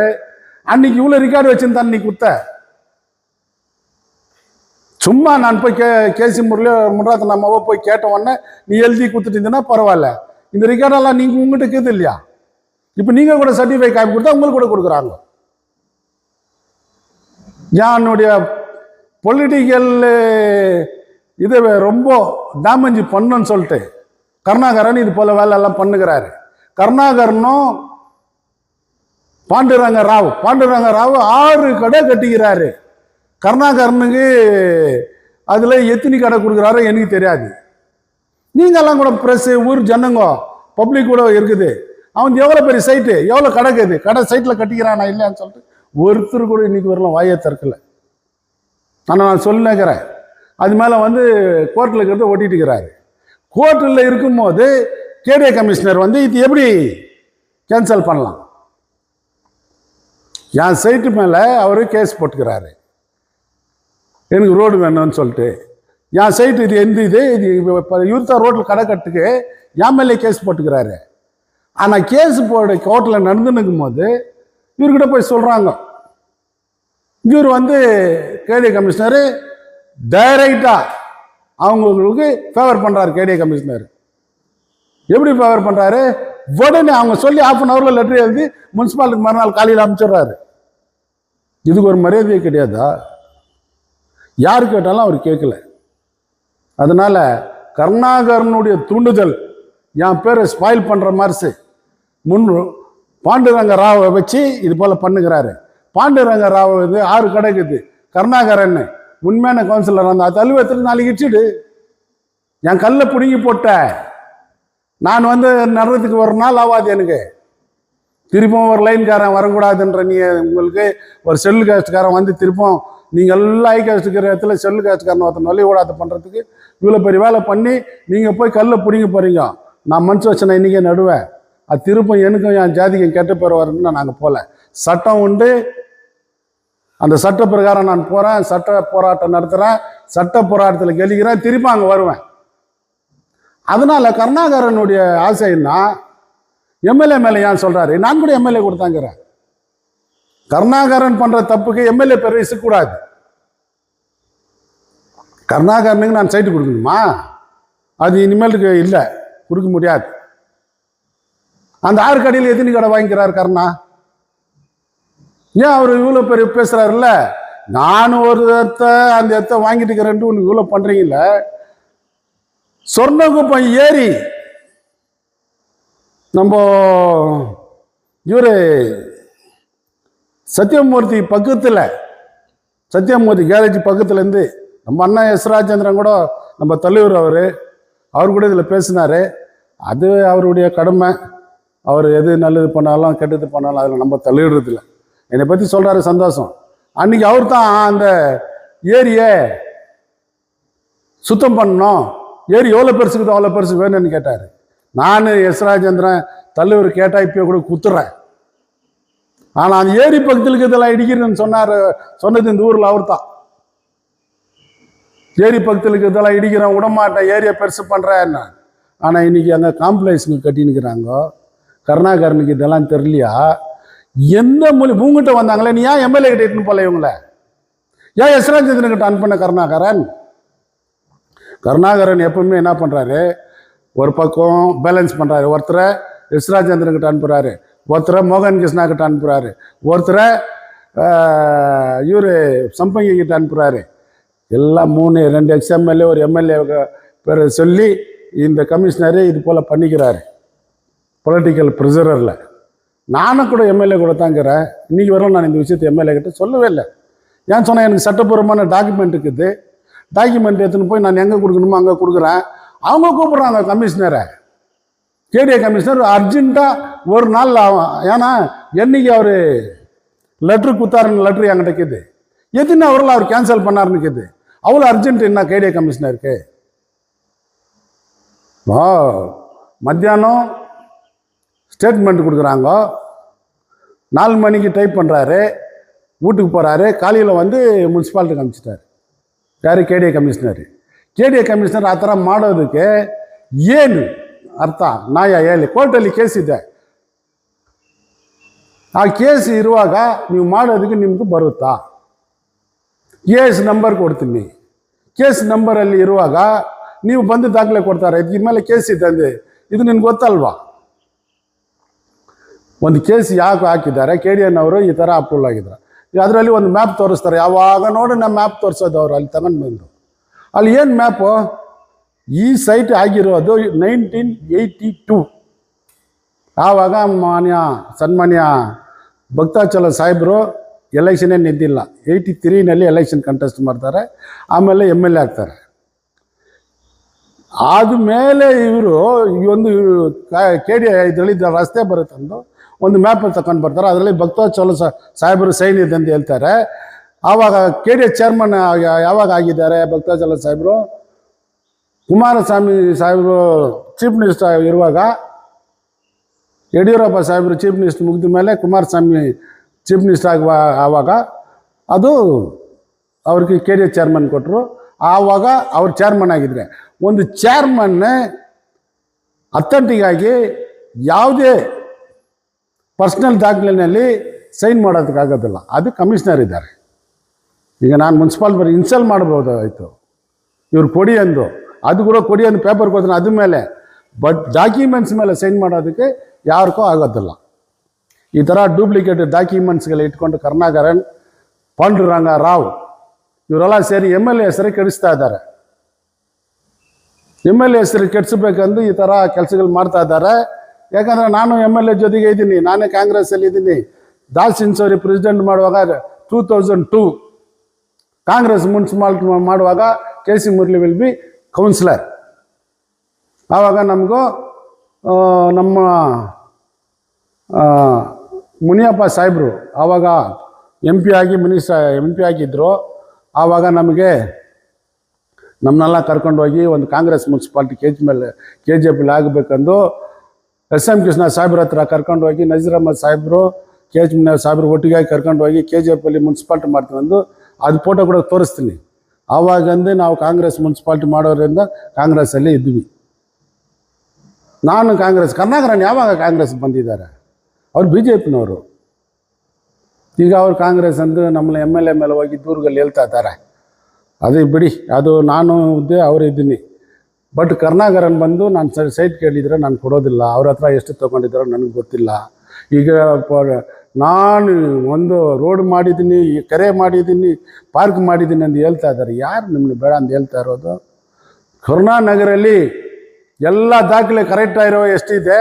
[SPEAKER 1] அன்றைக்கி இவ்வளோ ரெக்கார்டு வச்சுருந்தான். அன்றைக்கி குத்த சும்மா நான் போய் கேசி முன்றாத்த நம்ம போய் கேட்ட உடனே நீ எழுதி கொடுத்துட்டீங்கன்னா பரவாயில்ல. இந்த ரெக்கார்டெல்லாம் நீங்கள் உங்கள்கிட்ட கேது இல்லையா? இப்போ நீங்கள் கூட சர்டிஃபை காப்பி கொடுத்தா உங்களுக்கு கூட கொடுக்குறாங்க. என்னுடைய பொலிட்டிக்கல் இதை ரொம்ப டேமேஜ் பண்ணுன்னு சொல்லிட்டு கருணாகரன் இது போல் வேலையெல்லாம் பண்ணுகிறாரு. கருணாகரனும் பாண்டுரங்க ராவ் 6 கடை கட்டிக்கிறாரு. கருணாகரனுக்கு அதில் எத்தனை கடை கொடுக்குறாரோ எனக்கு தெரியாது. நீங்கள்லாம் கூட ப்ரெஸ்ஸு, ஊர் ஜனங்க, பப்ளிக் கூட இருக்குது. அவன் எவ்வளோ பெரிய சைட்டு, எவ்வளோ கடைக்குது, கடை சைட்டில் கட்டிக்கிறானா இல்லையான்னு சொல்லிட்டு ஒருத்தர் கூட இன்றைக்கி வரலாம் வாயை திறக்கலை. ஆனால் நான் சொல்லிக்கிறேன், அது மேலே வந்து கோர்ட்டில் இருக்கிறத ஓட்டிகிட்டு இருக்கிறாரு. கோர்ட்டில் இருக்கும்போது கேடிஏ கமிஷனர் வந்து இது எப்படி கேன்சல் பண்ணலாம்? என் சைட்டு மேலே அவர் கேஸ் போட்டுக்கிறாரு, எனக்கு ரோடு வேணும்னு சொல்லிட்டு. என் சைட்டு இது இது யூத்தா ரோட்டில் கடை கட்டுக்கு என் மேலே கேஸ் போட்டுக்கிறாரு. ஆனால் கேஸ் போட கோர்ட்டில் நடந்துன்னுக்கும் போது இவர்கிட்ட போய் சொல்கிறாங்க. இவர் வந்து கேடிஏ கமிஷனரு டைரெக்டாக அவங்களுக்கு ஃபேவர் பண்ணுறாரு. கேடிஏ கமிஷனர் எப்படி ஃபேவர் பண்ணுறாரு? உடனே அவங்க சொல்லி ½ அன் ஹவரில் லெட்டர் எழுதி முனிசிபாலிட்டிக்கு மறுநாள் காலையில் அனுப்பிச்சிடுறாரு. இதுக்கு ஒரு மரியாதையே கிடையாதா? யார் கேட்டாலும் அவர் கேட்கல. அதனால் கருணாகரனுடைய தூண்டுதல் என் பேரை ஸ்பாயில் பண்ணுற மாதிரி பாண்டுரங்க ராவை வச்சு இது போல் பண்ணுகிறாரு. பாண்டுரங்க ராவ் வந்து 6 கடைக்குது. கருணாகரன் உண்மையான கவுன்சிலர் அந்த தழுவத்தில் நாளைக்கு இடிச்சிடு. என் கல்லை பிடுங்கி போட்ட நான் வந்து நடுறதுக்கு ஒரு நாள் ஆகாது. எனக்கு திருப்பவும் ஒரு லைன்காரன் வரக்கூடாதுன்ற நீ உங்களுக்கு ஒரு செல்லு காஸ்ட்காரன் வந்து திருப்பம் நீங்கள் எல்லாம் ஐ காஸ்ட் இருக்கிற இடத்துல செல்லு காஸ்ட்காரன் ஒருத்தன் நொல்லி ஓடாத பண்ணுறதுக்கு இவ்வளோ பெரிய வேலை பண்ணி நீங்கள் போய் கல்லை பிடிங்க போகிறீங்க. நான் மனசு வச்சேன் இன்றைக்கே நடுவேன். அது திருப்பம் எனக்கும் என் ஜாதிக்கும் கெட்ட பேர் வருதுன்னு நாங்கள் போகல. சட்டம் உண்டு, அந்த சட்ட பிரகாரம் நான் போகிறேன், சட்ட போராட்டம் நடத்துகிறேன், சட்ட போராட்டத்தில் கெலிக்கிறேன், திருப்பி அங்கே வருவேன். அதனால் கருணாகரனுடைய ஆசைன்னா எம்எல்ஏ மேலே ஏன் சொல்கிறாரு? நான் கூட எம்எல்ஏ கொடுத்தாங்கிறேன். கருணாகரன் பண்ணுற தப்புக்கு எம்எல்ஏ பேர் இருக்கக்கூடாது. கருணாகரனுக்கு நான் சைட்டு கொடுக்கணுமா? அது இனிமேலுக்கு இல்லை, கொடுக்க முடியாது. அந்த 6 கடையில் எத்தனை கடை வாங்கிக்கிறார் கருணா? ஏன் அவர் இவ்வளோ பெரிய பேசுகிறாருல்ல, நானும் ஒரு அந்த இடத்த வாங்கிட்டு இருக்கிறேன்ட்டு உனக்கு இவ்வளோ பண்ணுறீங்கல்ல. சொர்ணகுப்பம் ஏரி நம்ம இவர் சத்தியமூர்த்தி பக்கத்தில், சத்தியமூர்த்தி கேரேஜ் பக்கத்துலேருந்து நம்ம அண்ணா எஸ் ராஜேந்திரன் கூட நம்ம தலைவர் அவர் கூட இதில் பேசினார். அது அவருடைய கடமை. அவர் எது நல்லது பண்ணாலும் கெட்டது பண்ணாலும் அதில் நம்ம தலையிடுறதில்ல. என்னை பற்றி சொல்கிறாரு, சந்தோஷம். அன்றைக்கி அவர் தான் அந்த ஏரியை சுத்தம் பண்ணணும், ஏரி எவ்வளோ பெருசுக்குதோ அவ்வளோ பெருசு வேணும்னு கேட்டார். நான் எஸ் ராஜேந்திரன் தலைவர் கேட்டால் இப்போ கூட குத்துறேன். ஆனால் அந்த ஏரி பக்கத்தில் இருக்கிறதெல்லாம் இடிக்கிறேன்னு சொன்னது இந்த ஊரில் அவர் தான். ஏரி பக்கத்தில் இருக்கிறதெல்லாம் இடிக்கிறேன், விடமாட்டேன், ஏரியை பெருசு பண்ணுறேன். ஆனால் இன்றைக்கி அங்கே காம்ப்ளெக்ஸுங்க கட்டினுக்கிறாங்க. கருணாகரனுக்கு இதெல்லாம் தெரியலையா? எந்த மொழி உங்ககிட்ட வந்தாங்களே, நீ ஏன் எம்எல்ஏ கிட்ட இட்டுன்னு போல? இவங்கள ஏன் எஸ் ராஜேந்திரன்கிட்ட அனுப்பின கருணாகரன் எப்பவுமே என்ன பண்ணுறாரு, ஒரு பக்கம் பேலன்ஸ் பண்ணுறாரு. ஒருத்தரை எஸ் ராஜேந்திரன்கிட்ட அனுப்புகிறாரு, ஒருத்தரை மோகன் கிருஷ்ணா கிட்ட அனுப்புகிறாரு, ஒருத்தரை இவர் சம்பங்கி கிட்ட அனுப்புகிறாரு. எல்லாம் 2 எக்ஸ்எம்எல்ஏ ஒரு எம்எல்ஏ பேரை சொல்லி இந்த கமிஷனரே இது போல் பண்ணிக்கிறாரு பொலிட்டிக்கல் ப்ரெஷரில். நானும் கூட எம்எல்ஏ கூட தாங்கிறேன். இன்றைக்கி வரலாம் நான் இந்த விஷயத்தை எம்எல்ஏ கிட்ட சொல்லவே இல்லை. ஏன் சொன்னால் எனக்கு சட்டப்பூர்வமான டாக்குமெண்ட் இருக்குது. டாக்குமெண்ட் எடுத்துன்னு போய் நான் எங்கே கொடுக்கணுமோ அங்கே கொடுக்குறேன். அவங்க கூப்பிட்றாங்க கமிஷனரை, கேடிஏ கமிஷனர் அர்ஜென்ட்டாக ஒரு நாள் ஆகும். ஏன்னா என்னைக்கு அவர் லெட்ரு குத்தாருன்னு லெட்ரு என்கிட்ட இருக்குது. எத்தனை அவரில் அவர் கேன்சல் பண்ணாருன்னு இருக்குது. அவ்வளோ அர்ஜென்ட் என்ன கேடிஏ கமிஷனருக்கு? மத்தியானம் ஸ்டேட்மெண்ட் கொடுக்குறாங்க, 4 மணிக்கு டைப் பண்ணுறாரு, வீட்டுக்கு போகிறாரு. காலையில் வந்து முனிசிபாலிட்டிக்கு அனுப்பிச்சிட்டாரு. யார்? KDA commissioner. ಕೇಡಿಎ ಕಮಿಷನರ್ ಆ ಥರ ಮಾಡೋದಕ್ಕೆ ಏನು ಅರ್ಥ? ನ್ಯಾಯ ಹೇಳಿ. ಕೋರ್ಟಲ್ಲಿ ಕೇಸ್ ಇದೆ. ಆ ಕೇಸ್ ಇರುವಾಗ ನೀವು ಮಾಡೋದಕ್ಕೆ ನಿಮ್ಗೆ ಬರುತ್ತಾ? ಕೇಸ್ ನಂಬರ್ ಕೊಡ್ತೀನಿ. ಕೇಸ್ ನಂಬರಲ್ಲಿ ಇರುವಾಗ ನೀವು ಬಂದು ದಾಖಲೆ ಕೊಡ್ತಾರೆ, ಇದ್ರ ಮೇಲೆ ಕೇಸ್ ಇದೆ ಅಂದೆ. ಇದು ನಿನ್ಗೆ ಗೊತ್ತಲ್ವಾ? ಒಂದು ಕೇಸ್ ಯಾಕೆ ಹಾಕಿದ್ದಾರೆ, ಕೆ ಡಿ ಎನ್ ಅವರು ಈ ಥರ ಅಪ್ರೂವಲ್ ಆಗಿದ್ದಾರೆ. ಅದರಲ್ಲಿ ಒಂದು ಮ್ಯಾಪ್ ತೋರಿಸ್ತಾರೆ. ಯಾವಾಗ ನೋಡಿ ನಮ್ಮ ಮ್ಯಾಪ್ ತೋರಿಸೋದು ಅವರು ಅಲ್ಲಿ ತಗೊಂಡು ಬಂದು. ಅಲ್ಲಿ ಏನು ಮ್ಯಾಪು? ಈ ಸೈಟ್ ಆಗಿರೋದು 1982. ಆವಾಗ ಸನ್ಮಾನ್ಯ ಭಕ್ತಾಚಲ ಸಾಹೇಬರು ಎಲೆಕ್ಷನ್ನೇ ನಿಂತಿಲ್ಲ. 83ನಲ್ಲಿ ಎಲೆಕ್ಷನ್ ಕಂಟೆಸ್ಟ್ ಮಾಡ್ತಾರೆ, ಆಮೇಲೆ MLA ಆಗ್ತಾರೆ. ಆದಮೇಲೆ ಇವರು ಈ ಒಂದು KD ಇದರಲ್ಲಿ ರಸ್ತೆ ಬರುತ್ತಂದು ಒಂದು ಮ್ಯಾಪ್ ತಗೊಂಡು ಬರ್ತಾರೆ. ಅದರಲ್ಲಿ ಭಕ್ತಾಚಲ ಸಾಹೇಬರು ಸೈನ್ ಇದೆ ಅಂತ ಹೇಳ್ತಾರೆ. ಆವಾಗ KD ಚೇರ್ಮನ್ ಯಾವಾಗ ಆಗಿದ್ದಾರೆ ಭಕ್ತಾಚಲ ಸಾಹೇಬರು? ಕುಮಾರಸ್ವಾಮಿ ಸಾಹೇಬರು ಚೀಫ್ ಮಿನಿಸ್ಟರ್ ಇರುವಾಗ, ಯಡಿಯೂರಪ್ಪ ಸಾಹೇಬರು ಚೀಫ್ ಮಿನಿಸ್ಟರ್ ಮುಗಿದ ಮೇಲೆ ಕುಮಾರಸ್ವಾಮಿ ಚೀಫ್ ಮಿನಿಸ್ಟರ್ ಆವಾಗ ಅದು ಅವ್ರಿಗೆ KD ಚೇರ್ಮನ್ ಕೊಟ್ಟರು. ಆವಾಗ ಅವ್ರು ಚೇರ್ಮನ್ ಆಗಿದ್ರೆ, ಒಂದು ಚೇರ್ಮನ್ ಅಥೆಂಟಿಕ್ ಆಗಿ ಯಾವುದೇ ಪರ್ಸ್ನಲ್ ದಾಖಲೆಯಲ್ಲಿ ಸೈನ್ ಮಾಡೋದಕ್ಕಾಗೋದಿಲ್ಲ. ಅದು ಕಮಿಷನರ್ ಇದ್ದಾರೆ. ಈಗ ನಾನು ಮುನ್ಸಿಪಾಲ್ ಬರೀ ಇನ್ಸ್ಟಾಲ್ ಮಾಡ್ಬೋದಾಯಿತು, ಇವ್ರು ಕೊಡಿ ಅಂದು, ಅದು ಕೂಡ ಕೊಡಿ ಅಂದು ಪೇಪರ್ ಕೊಡ್ತಾನೆ ಅದ್ರ ಮೇಲೆ. ಬಟ್ ಡಾಕ್ಯುಮೆಂಟ್ಸ್ ಮೇಲೆ ಸೈನ್ ಮಾಡೋದಕ್ಕೆ ಯಾರಿಗೂ ಆಗೋದಿಲ್ಲ. ಈ ಥರ ಡೂಪ್ಲಿಕೇಟ್ ಡಾಕ್ಯುಮೆಂಟ್ಸ್ಗಳು ಇಟ್ಕೊಂಡು ಕರುಣಾಕರನ್, ಪಾಂಡುರಂಗ ರಾವ್ ಇವರೆಲ್ಲ ಸೇರಿ MLA ಹೆಸರು ಕೆಡಿಸ್ತಾ ಇದ್ದಾರೆ. MLA ಹೆಸರು ಕೆಡಿಸ್ಬೇಕಂದು ಈ ಥರ ಕೆಲಸಗಳು ಮಾಡ್ತಾ ಇದ್ದಾರೆ. ಯಾಕಂದರೆ ನಾನು MLA ಜೊತೆಗೆ ಇದ್ದೀನಿ, ನಾನೇ ಕಾಂಗ್ರೆಸ್ಸಲ್ಲಿ ಇದ್ದೀನಿ. ದಾಸ್ ಸಿನ್ಸೋರಿ ಪ್ರೆಸಿಡೆಂಟ್ ಮಾಡುವಾಗ 2002, ಕಾಂಗ್ರೆಸ್ ಮುನ್ಸಿಪಾಲ್ಟಿ ಮಾಡುವಾಗ KC Murali will be councillor. ಆವಾಗ ನಮಗೂ ನಮ್ಮ ಮುನಿಯಪ್ಪ ಸಾಹೇಬರು ಆವಾಗ MP ಆಗಿ MP ಆಗಿದ್ದರು. ಆವಾಗ ನಮಗೆ ನಮ್ಮನ್ನೆಲ್ಲ ಕರ್ಕೊಂಡು ಹೋಗಿ ಒಂದು Congress municipality K G F ಆಗಬೇಕಂದು SM ಕೃಷ್ಣ ಸಾಹೇಬ್ರ ಹತ್ರ ಕರ್ಕೊಂಡು ಹೋಗಿ ನಜೀರ್ ಅಹಮದ್ ಸಾಹೇಬರು KH ಸಾಹೇಬ್ರು ಒಟ್ಟಿಗೆ ಕರ್ಕೊಂಡು ಹೋಗಿ KGF ಅಲ್ಲಿ ಮುನ್ಸಿಪಾಲ್ಟಿ ಮಾಡ್ತೀವಂದು ಅದು ಫೋಟೋ ಕೂಡ ತೋರಿಸ್ತೀನಿ. ಆವಾಗಂದು ನಾವು ಕಾಂಗ್ರೆಸ್ ಮುನ್ಸಿಪಾಲ್ಟಿ ಮಾಡೋದ್ರಿಂದ ಕಾಂಗ್ರೆಸ್ಸಲ್ಲಿ ಇದ್ವಿ. ನಾನು ಕಾಂಗ್ರೆಸ್ ಕರ್ನಾಟಕರನ್ನು ಯಾವಾಗ ಕಾಂಗ್ರೆಸ್ ಬಂದಿದ್ದಾರೆ, ಅವ್ರು BJPನವರು. ಈಗ ಅವ್ರು ಕಾಂಗ್ರೆಸ್ ಅಂದು ನಮ್ಮನ್ನ MLA ಮೇಲೆ ಹೋಗಿ ದೂರುಗಳು ಹೇಳ್ತಾ ಇದ್ದಾರೆ. ಅದೇ ಬಿಡಿ, ಅದು ನಾನು ಇದ್ದೆ ಅವರು ಇದ್ದೀನಿ. ಬಟ್ ಕರ್ನಾಟಕರನ್ನು ಬಂದು ನಾನು ಸೈಟ್ ಕೇಳಿದರೆ ನಾನು ಕೊಡೋದಿಲ್ಲ. ಅವ್ರ ಹತ್ರ ಎಷ್ಟು ತೊಗೊಂಡಿದ್ದಾರೋ ನನಗೆ ಗೊತ್ತಿಲ್ಲ. ಈಗ ನಾನು ಒಂದು ರೋಡ್ ಮಾಡಿದ್ದೀನಿ, ಕೆರೆ ಮಾಡಿದ್ದೀನಿ, ಪಾರ್ಕ್ ಮಾಡಿದ್ದೀನಿ ಅಂತ ಹೇಳ್ತಾ ಇದ್ದಾರೆ. ಯಾರು ನಿಮ್ಮನ್ನ ಬೇಡ ಅಂತ ಹೇಳ್ತಾ ಇರೋದು? ಕರುಣಾನಗರಲ್ಲಿ ಎಲ್ಲ ದಾಖಲೆ ಕರೆಕ್ಟಾಗಿರೋ ಎಷ್ಟಿದೆ,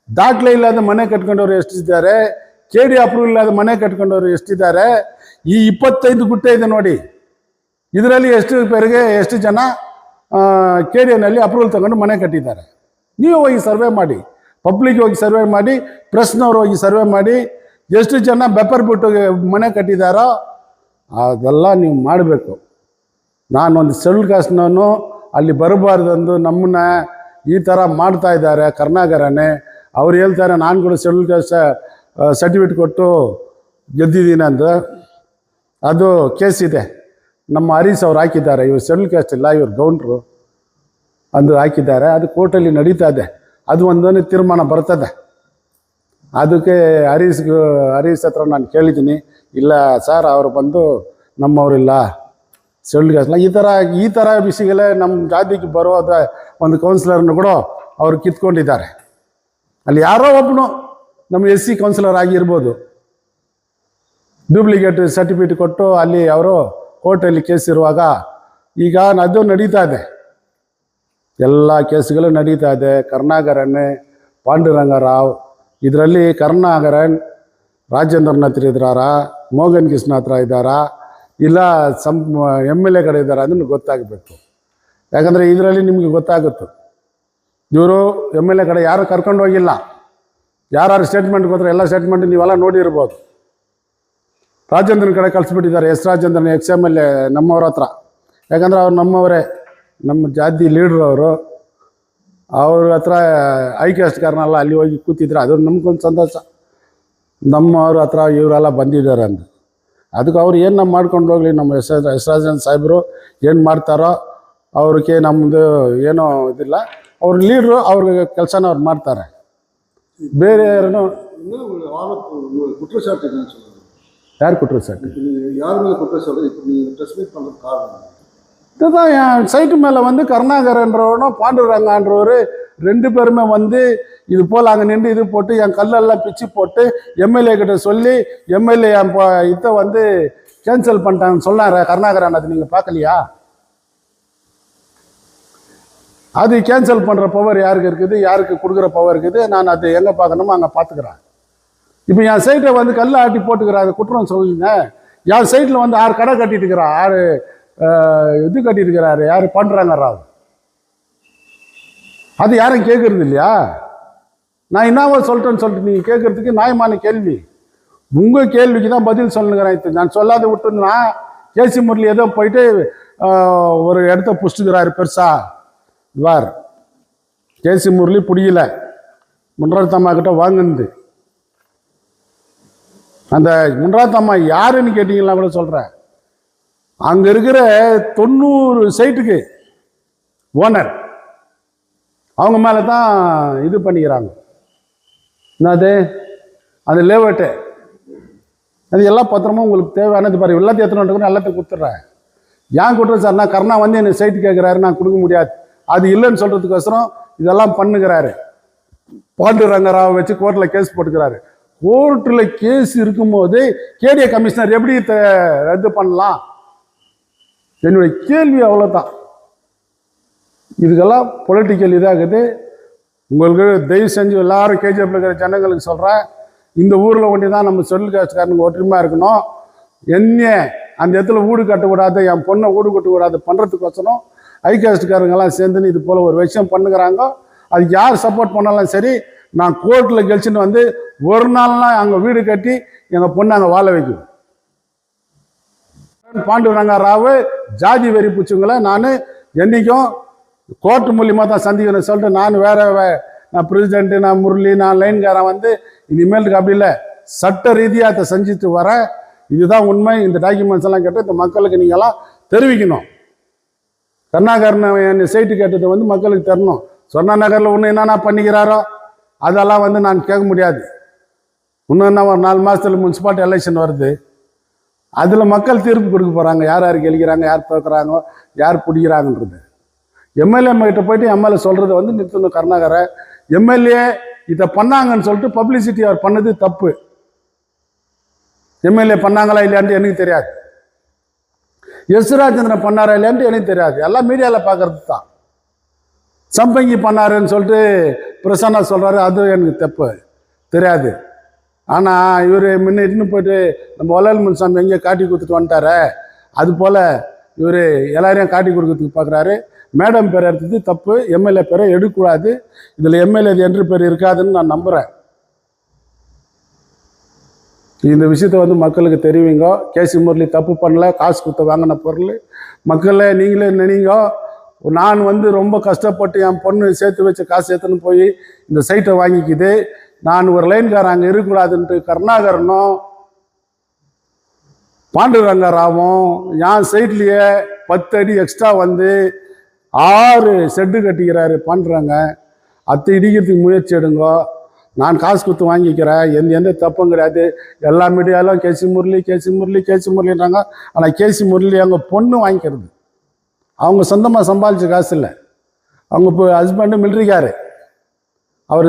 [SPEAKER 1] ದಾಖಲೆ ಇಲ್ಲದ ಮನೆ ಕಟ್ಕೊಂಡವ್ರು ಎಷ್ಟಿದ್ದಾರೆ, KD ಅಪ್ರೂವಲ್ ಇಲ್ಲದ ಮನೆ ಕಟ್ಕೊಂಡವ್ರು ಎಷ್ಟಿದ್ದಾರೆ. ಈ 25 ಗುಟ್ಟೆ ಇದೆ ನೋಡಿ, ಇದರಲ್ಲಿ ಎಷ್ಟು ಜನ KDನಲ್ಲಿ ಅಪ್ರೂವಲ್ ತಗೊಂಡು ಮನೆ ಕಟ್ಟಿದ್ದಾರೆ. ನೀವು ಹೋಗಿ ಸರ್ವೆ ಮಾಡಿ, ಪಬ್ಲಿಕ್ ಹೋಗಿ ಸರ್ವೆ ಮಾಡಿ, ಪ್ರೆಸ್ನವ್ರು ಹೋಗಿ ಸರ್ವೆ ಮಾಡಿ, ಎಷ್ಟು ಜನ ಬೆಪ್ಪರ್ ಬಿಟ್ಟು ಮನೆ ಕಟ್ಟಿದ್ದಾರೋ ಅದೆಲ್ಲ ನೀವು ಮಾಡಬೇಕು. ನಾನೊಂದು ಶೆಡ್ಯೂಲ್ ಕಾಸ್ಟ್ನವನು ಅಲ್ಲಿ ಬರಬಾರ್ದಂದು ನಮ್ಮನ್ನ ಈ ಥರ ಮಾಡ್ತಾ ಇದ್ದಾರೆ ಕರ್ನಾಟಕರನ್ನೇ. ಅವ್ರು ಹೇಳ್ತಾರೆ ನಾನು ಕೂಡ ಶೆಡ್ಯೂಲ್ ಕಾಸ್ಟ್ ಸರ್ಟಿಫಿಕೇಟ್ ಕೊಟ್ಟು ಗೆದ್ದಿದ್ದೀನಿ ಅಂತ. ಅದು ಕೇಸ್ ಇದೆ, ನಮ್ಮ ಹರೀಶ್ ಅವ್ರು ಹಾಕಿದ್ದಾರೆ. ಇವರು ಶೆಡ್ಯೂಲ್ ಕಾಸ್ಟ್ ಇಲ್ಲ, ಇವರು ಗೌಂಡ್ರು ಅಂದು ಹಾಕಿದ್ದಾರೆ. ಅದು ಕೋರ್ಟಲ್ಲಿ ನಡೀತಾ ಇದೆ. ಅದು ಒಂದೊಂದು ತೀರ್ಮಾನ ಬರ್ತದೆ. ಅದಕ್ಕೆ ಹರೀಶ್ ಹತ್ರ ನಾನು ಕೇಳಿದ್ದೀನಿ. ಇಲ್ಲ ಸರ್, ಅವರು ಬಂದು ನಮ್ಮವರಿಲ್ಲ, ಶೆಡ್ಯೂಲ್ ಕಾಸ್ಟ್ ಇಲ್ಲ, ಈ ಥರ ವಿಷಯಗಳೇ ನಮ್ಮ ಜಾತಿಗೆ ಬರೋದ ಒಂದು ಕೌನ್ಸಿಲರ್ನು ಕೂಡ ಅವರು ಕಿತ್ಕೊಂಡಿದ್ದಾರೆ. ಅಲ್ಲಿ ಯಾರೋ ಒಬ್ಬನು ನಮ್ಮ SC ಕೌನ್ಸಿಲರ್ ಆಗಿರ್ಬೋದು, ಡೂಪ್ಲಿಕೇಟ್ ಸರ್ಟಿಫಿಕೇಟ್ ಕೊಟ್ಟು ಅಲ್ಲಿ ಅವರು ಕೋರ್ಟಲ್ಲಿ ಕೇಸ್ ಇರುವಾಗ ಈಗ ಅದು ನಡೀತಾ ಇದೆ. ಎಲ್ಲ ಕೇಸುಗಳು ನಡೀತಾ ಇದೆ. ಕರುಣಾಕರನ್, ಪಾಂಡುರಂಗರಾವ್, ಇದರಲ್ಲಿ ಕರುಣಾಕರನ್ ರಾಜೇಂದ್ರನ ಹತ್ರ ಇದ್ದಾರ, ಮೋಹನ್ ಕೃಷ್ಣ ಹತ್ರ ಇದ್ದಾರಾ, ಇಲ್ಲ MLA ಕಡೆ ಇದ್ದಾರೆ, ಅದನ್ನು ಗೊತ್ತಾಗಬೇಕು. ಯಾಕಂದರೆ ಇದರಲ್ಲಿ ನಿಮಗೆ ಗೊತ್ತಾಗುತ್ತೆ. ಇವರು MLA ಕಡೆ ಯಾರು ಕರ್ಕೊಂಡು ಹೋಗಿಲ್ಲ. ಯಾರು ಸ್ಟೇಟ್ಮೆಂಟ್ ಕೊಟ್ಟರೆ ಎಲ್ಲ ಸ್ಟೇಟ್ಮೆಂಟ್ ನೀವೆಲ್ಲ ನೋಡಿರ್ಬೋದು. ರಾಜೇಂದ್ರನ ಕಡೆ ಕಳಿಸ್ಬಿಟ್ಟಿದ್ದಾರೆ. ರಾಜೇಂದ್ರನ XMLA ನಮ್ಮವ್ರ ಹತ್ರ. ಯಾಕಂದರೆ ಅವ್ರು ನಮ್ಮವರೇ, ನಮ್ಮ ಜಾತಿ ಲೀಡ್ರು ಅವರು. ಅವ್ರ ಹತ್ರ ಕಾರಣಲ್ಲ ಅಲ್ಲಿ ಹೋಗಿ ಕೂತಿದ್ರೆ ಅದು ನಮ್ಗೊಂದು ಸಂತೋಷ. ನಮ್ಮವ್ರ ಹತ್ರ ಇವರೆಲ್ಲ ಬಂದಿದ್ದಾರೆ ಅಂತ. ಅದಕ್ಕೆ ಅವ್ರು ಏನು ಮಾಡ್ಕೊಂಡು ಹೋಗಲಿ, ನಮ್ಮ ರಾಜೇಂದ್ರ ಸಾಹೇಬರು ಏನು ಮಾಡ್ತಾರೋ ಅವ್ರಿಗೆ ನಮ್ಮದು ಏನೋ ಇದಿಲ್ಲ. ಅವ್ರ ಲೀಡ್ರು ಅವ್ರಿಗೆ ಕೆಲಸನ ಅವ್ರು ಮಾಡ್ತಾರೆ. ಬೇರೆ ಯಾರನ್ನು யார் குற்றச்சாட்டு? யார் மேலே குற்றச்சாட்டு? இப்போ நீங்கள் ப்ரெஸ் மீட் பண்ணுறது காரணம் இதுதான். என் சைட்டு மேலே வந்து கருணாகரன்றவனும் பாண்டுரங்கான்றவர் 2 பேருமே வந்து இது போல் அங்கே நின்று இது போட்டு என் கல்லெல்லாம் பிச்சு போட்டு MLA கிட்ட சொல்லி MLA என் இதை வந்து கேன்சல் பண்ணிட்டாங்கன்னு சொன்னார் கருணாகரன். அது நீங்கள் பார்க்கலையா? அது கேன்சல் பண்ணுற பவர் யாருக்கு இருக்குது, யாருக்கு கொடுக்குற பவர் இருக்குது? நான் அது எங்கே பார்க்கணுமோ அங்கே பார்த்துக்கிறேன். இப்போ என் சைட்டை வந்து கல் ஆட்டி போட்டுக்கிறாரு குற்றம் சொல்லுங்க. என் சைட்டில் வந்து 6 கடை கட்டிட்டு இருக்கிறா, 6 இது கட்டிட்டு இருக்கிறாரு. யார் பண்ணுறாங்கறாவு? அது யாரும் கேட்கறது இல்லையா? நான் என்னவோ சொல்லிட்டேன்னு சொல்லிட்டு நீங்கள் கேட்கறதுக்கு நியாயமான கேள்வி. உங்கள் கேள்விக்கு தான் பதில் சொல்லுங்கிறேன். நான் சொல்லாத விட்டுன்னா KC முரளி ஏதோ போயிட்டு ஒரு இடத்த புடிச்சுக்கிறாரு பெருசா. இவார் KC முரளி பிடிக்கல, முன்றாத்தம்மா கிட்ட வாங்குந்து. அந்த முன்றாத்தம்மா யாருன்னு கேட்டிங்கன்னா கூட சொல்கிறேன். அங்கே இருக்கிற 90 சைட்டுக்கு ஓனர் அவங்க மேலே தான் இது பண்ணிக்கிறாங்க. என்னது அந்த லேவட்டு, அது எல்லா பத்திரமும் உங்களுக்கு தேவையானது பாரு, எல்லாத்தையும் எத்தனை எல்லாத்தையும் கொடுத்துட்றேன். ஏன் கொடுத்துறேன் சார்? நான் கருணா வந்து என்னை சைட்டு கேட்குறாரு, நான் கொடுக்க முடியாது. அது இல்லைன்னு சொல்கிறதுக்கோசரம் இதெல்லாம் பண்ணுகிறாரு. பாண்டுரங்கராவை வச்சு கோர்ட்டில் கேஸ் போட்டுக்கிறாரு. கோர்ட்டில் கேஸ் இருக்கும்போது KDA கமிஷனர் எப்படி ரத்து பண்ணலாம்? என்னுடைய கேள்வி அவ்வளோதான். இதுக்கெல்லாம் பொலிட்டிக்கல் இதாகுது. உங்களுக்கு தயவு செஞ்சு எல்லாரும் KGF இருக்கிற ஜனங்களுக்கு சொல்கிறேன், இந்த ஊரில் ஒண்டி தான் நம்ம ஷெட்யூல் காஸ்ட்காரனுக்கு ஒற்றுமையாக இருக்கணும். என்ன அந்த இடத்துல வீடு கட்டக்கூடாது, என் பொண்ணை வீடு கட்டக்கூடாது பண்ணுறதுக்கோசரம் காஸ்ட்காரங்கெல்லாம் சேர்ந்துன்னு இது போல் ஒரு விஷயம் பண்ணுகிறாங்க. அதுக்கு யார் சப்போர்ட் பண்ணாலும் சரி, நான் கோர்ட்டில் கழிச்சுன்னு வந்து ஒரு நாள்லாம் அங்கே வீடு கட்டி எங்கள் பொண்ணை அங்கே வாழ வைக்கும். பாண்டுரங்க ராவ் ஜாதி வெறி பிடிச்சவங்கள நான் என்றைக்கும் கோர்ட்டு மூலியமாக தான் சந்திக்கணும்னு சொல்லிட்டு நான் பிரசிடென்ட்டு, நான் முரளி, நான் லைன்காரன் வந்து இனிமேலுக்கு அப்படி இல்லை, சட்ட ரீதியாக அதை செஞ்சுட்டு வரேன். இதுதான் உண்மை. இந்த டாக்குமெண்ட்ஸ் எல்லாம் கேட்டு இந்த மக்களுக்கு நீங்களாம் தெரிவிக்கணும். கருணாகரன் என் சைட்டு கேட்டதை வந்து மக்களுக்கு தரணும். சொன்ன நகரில் இன்னும் என்னென்ன பண்ணிக்கிறாரோ அதெல்லாம் வந்து நான் கேட்க முடியாது. இன்னும் என்ன ஒரு 4 மாதத்தில் முனிசிபாலிட்டி எலெக்ஷன் வருது. அதில் மக்கள் தீர்ப்பு கொடுக்க போகிறாங்க. யார் யார் கெளிக்கிறாங்க, யார் தோக்குறாங்க, யார் பிடிக்கிறாங்கன்றது. எம்எல்ஏ கிட்ட போயிட்டு எம்எல்ஏ சொல்கிறத வந்து நிறுத்தணும். கருணாகரன் எம்எல்ஏ இதை பண்ணாங்கன்னு சொல்லிட்டு பப்ளிசிட்டி அவர் பண்ணது தப்பு. எம்எல்ஏ பண்ணாங்களா இல்லையான்ட்டு எனக்கு தெரியாது. எஸ் ராஜேந்திரன் பண்ணாரா இல்லையான்ட்டு எனக்கு தெரியாது. எல்லாம் மீடியாவில் பார்க்கறது தான். சம்பங்கி பண்ணாருன்னு சொல்லிட்டு பிரசன்னா சொல்கிறாரு, அது எனக்கு தப்பு தெரியாது. ஆனால் இவர் முன்ன இன்னும் போயிட்டு நம்ம வள்ளல் முனுசாமி எங்கேயோ காட்டி கொடுத்துட்டு வந்துட்டார, அது போல் இவர் எல்லாரையும் காட்டி கொடுக்கறதுக்கு பார்க்குறாரு. மேடம் பேர் எடுத்தது தப்பு, எம்எல்ஏ பேரை எடுக்கக்கூடாது. இதில் எம்எல்ஏ என்று பேர் இருக்காதுன்னு நான் நம்புகிறேன். இந்த விஷயத்தை வந்து மக்களுக்கு தெரிவிங்க. கேசி முரளி தப்பு பண்ணல, காசு கொடுத்த வாங்கின பொருள். மக்களே நீங்களே நினைங்க, நான் வந்து ரொம்ப கஷ்டப்பட்டு என் பொண்ணு சேர்த்து வச்ச காசு எடுத்துன்னு போய் இந்த சைட்டை வாங்கிக்குது. நான் ஒரு லைன்காரன் அங்கே இருக்கக்கூடாதுன்ட்டு கருணாகரனும் பாண்டுரங்கராவும் என் சைட்லேயே 10 அடி எக்ஸ்ட்ரா வந்து 6 ஷெட்டு கட்டிக்கிறாரு பாண்டுறாங்க. அத்தை இடிக்கிறதுக்கு முயற்சி எடுங்க. நான் காசு கொடுத்து வாங்கிக்கிறேன், எந்த தப்பும் கிடையாது. எல்லா மீடியாலும் கேசி முரளின்றாங்க. ஆனால் கேசி முரளி அவங்க பொண்ணு வாங்கிக்கிறது. அவங்க சொந்தமாக சம்பாதிச்ச காசு இல்லை. அவங்க இப்போ ஹஸ்பண்டு மிலிட்ரிக்காரு. அவர்